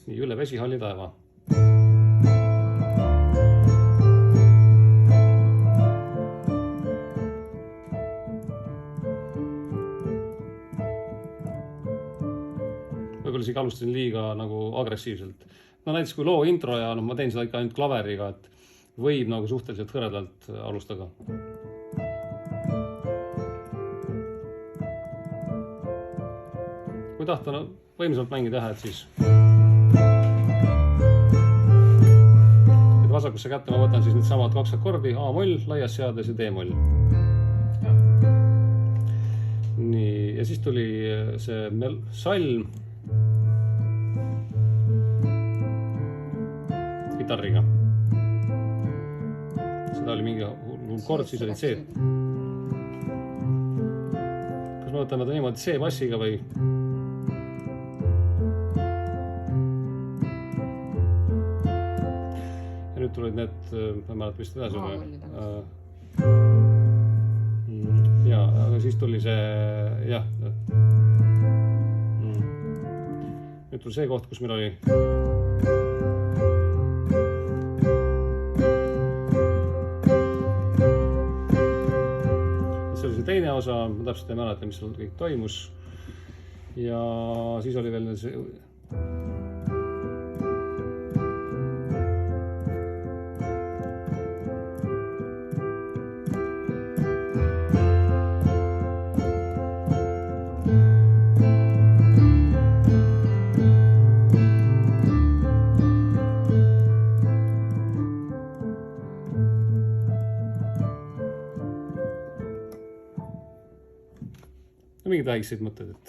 Nii üle vesihalli taeva. Võib-olla isegi alustasin liiga nagu agressiivselt. No näiteks kui loo intro ja ma teen seda ikka ainult klaveriga, et võib nagu suhteliselt hõredalt alustada. Kui tahta võimsamalt mängi teha, et siis vasakusse kätte ma võtan siis need samad 2 akordi, A-moll laias seades ja D-moll. Nii, ja siis tuli see salm gitarriga. Seda oli mingi hull kord, siis oli C. Kas me võtame ta niimoodi C-bassiga või? Ja nüüd tulid need, ma ei mäleta vist edasi või? Ja, aga siis tuli see, jah. Nüüd tuli see koht, kus meil oli. See oli see teine osa, ma täpselt ei mäleta, mis seal kõik toimus. Ja siis oli veel see. Mingid väikseid mõtted, et